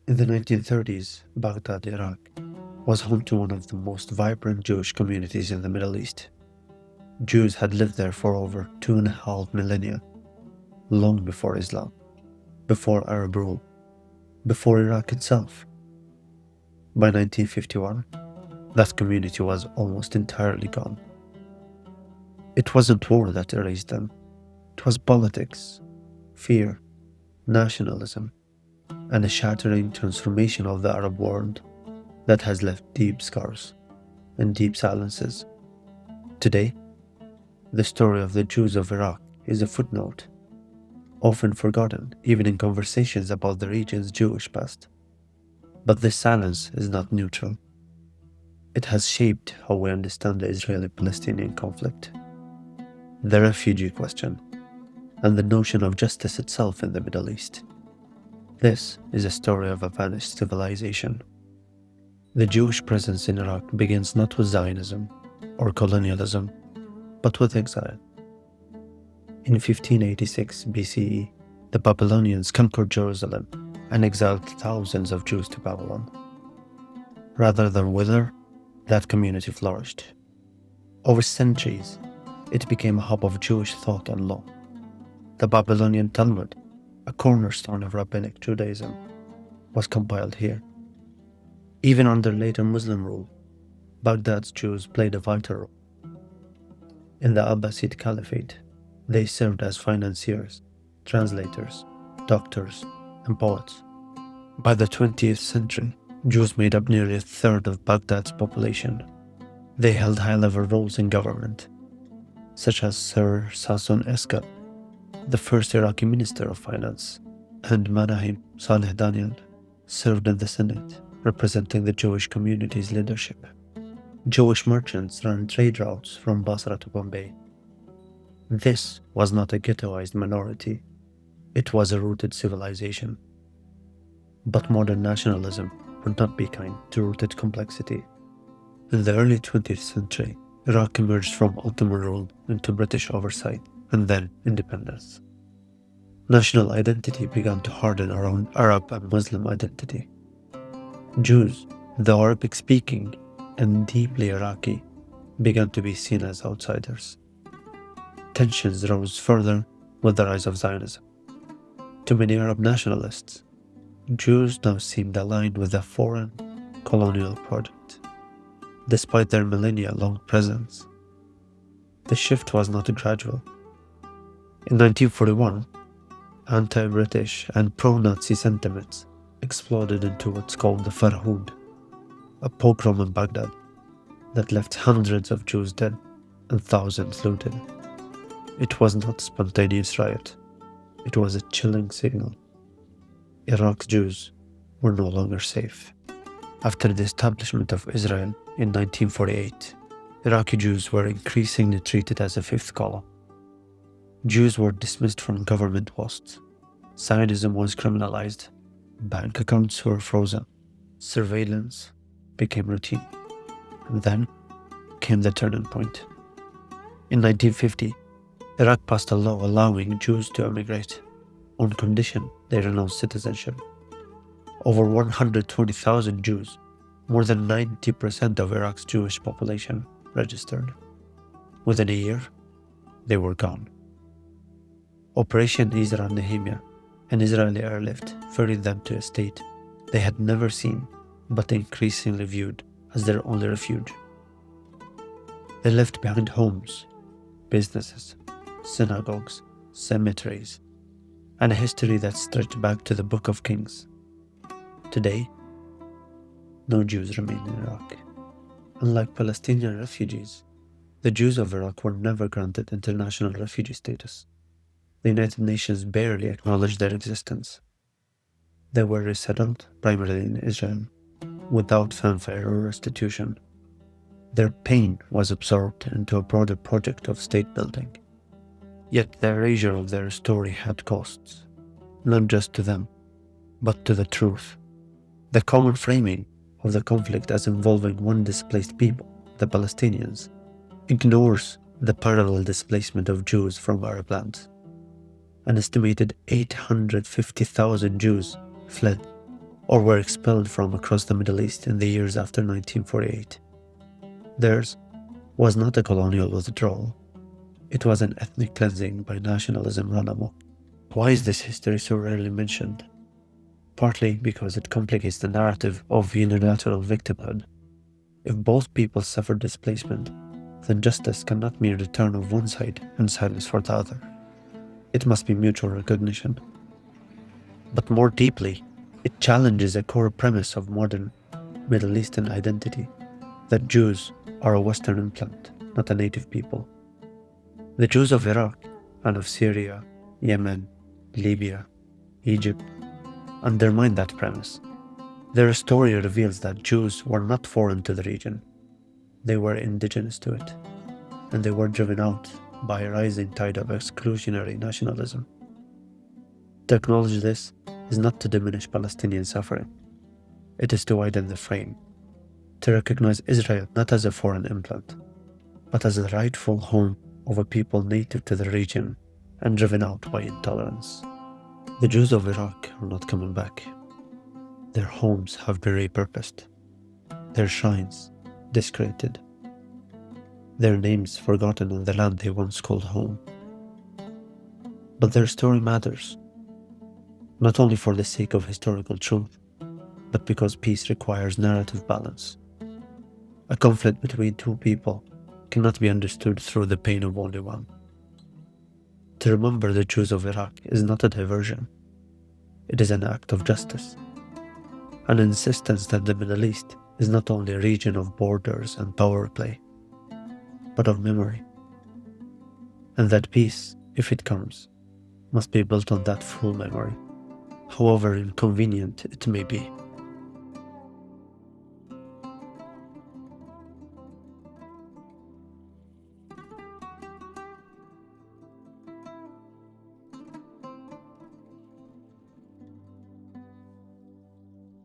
In the 1930s, Baghdad, Iraq, was home to one of the most vibrant Jewish communities in the Middle East. Jews had lived there for over 2.5 millennia, long before Islam, before Arab rule, before Iraq itself. By 1951, that community was almost entirely gone. It wasn't war that erased them. It was politics, fear, nationalism, and a shattering transformation of the Arab world that has left deep scars and deep silences. Today, the story of the Jews of Iraq is a footnote, often forgotten even in conversations about the region's Jewish past. But this silence is not neutral. It has shaped how we understand the Israeli-Palestinian conflict, the refugee question, and the notion of justice itself in the Middle East. This is a story of a vanished civilization. The Jewish presence in Iraq begins not with Zionism or colonialism, but with exile. In 1586 BCE, the Babylonians conquered Jerusalem and exiled thousands of Jews to Babylon. Rather than wither, that community flourished. Over centuries, it became a hub of Jewish thought and law. The Babylonian Talmud, a cornerstone of rabbinic Judaism, was compiled here. Even under later Muslim rule, Baghdad's Jews played a vital role. In the Abbasid Caliphate, they served as financiers, translators, doctors, and poets. By the 20th century, Jews made up nearly a third of Baghdad's population. They held high-level roles in government, such as Sir Sasson Eskal, the first Iraqi Minister of Finance, and Manahim Saleh Daniel served in the Senate, representing the Jewish community's leadership. Jewish merchants ran trade routes from Basra to Bombay. This was not a ghettoized minority, it was a rooted civilization. But modern nationalism would not be kind to rooted complexity. In the early 20th century, Iraq emerged from Ottoman rule into British oversight and then independence. National identity began to harden around Arab and Muslim identity. Jews, though Arabic-speaking and deeply Iraqi, began to be seen as outsiders. Tensions rose further with the rise of Zionism. To many Arab nationalists, Jews now seemed aligned with a foreign colonial project, despite their millennia-long presence. The shift was not gradual. In 1941, anti-British and pro-Nazi sentiments exploded into what's called the Farhud, a pogrom in Baghdad that left hundreds of Jews dead and thousands looted. It was not a spontaneous riot. It was a chilling signal. Iraq's Jews were no longer safe. After the establishment of Israel in 1948, Iraqi Jews were increasingly treated as a fifth column. Jews were dismissed from government posts. Zionism was criminalized. Bank accounts were frozen. Surveillance became routine. And then came the turning point. In 1950, Iraq passed a law allowing Jews to emigrate, on condition they renounce citizenship. Over 120,000 Jews, more than 90% of Iraq's Jewish population, registered. Within a year, they were gone. Operation Isra Nehemiah, an Israeli airlift, ferried them to a state they had never seen but increasingly viewed as their only refuge. They left behind homes, businesses, synagogues, cemeteries, and a history that stretched back to the Book of Kings. Today, no Jews remain in Iraq. Unlike Palestinian refugees, the Jews of Iraq were never granted international refugee status. The United Nations barely acknowledged their existence. They were resettled primarily in Israel, without fanfare or restitution. Their pain was absorbed into a broader project of state building. Yet the erasure of their story had costs, not just to them, but to the truth. The common framing of the conflict as involving one displaced people, the Palestinians, ignores the parallel displacement of Jews from Arab lands. An estimated 850,000 Jews fled or were expelled from across the Middle East in the years after 1948. Theirs was not a colonial withdrawal. It was an ethnic cleansing by nationalism run amok. Why is this history so rarely mentioned? Partly because it complicates the narrative of unilateral victimhood. If both peoples suffer displacement, then justice cannot mean return of one side and silence for the other. It must be mutual recognition. But more deeply, it challenges a core premise of modern Middle Eastern identity, that Jews are a Western implant, not a native people. The Jews of Iraq and of Syria, Yemen, Libya, Egypt undermine that premise. Their story reveals that Jews were not foreign to the region. They were indigenous to it, and they were driven out by a rising tide of exclusionary nationalism. To acknowledge this is not to diminish Palestinian suffering. It is to widen the frame, to recognize Israel not as a foreign implant, but as the rightful home of a people native to the region and driven out by intolerance. The Jews of Iraq are not coming back. Their homes have been repurposed, their shrines discredited, their names forgotten in the land they once called home. But their story matters, not only for the sake of historical truth, but because peace requires narrative balance. A conflict between two people cannot be understood through the pain of only one. To remember the Jews of Iraq is not a diversion. It is an act of justice, an insistence that the Middle East is not only a region of borders and power play, but of memory, and that peace, if it comes, must be built on that full memory, however inconvenient it may be.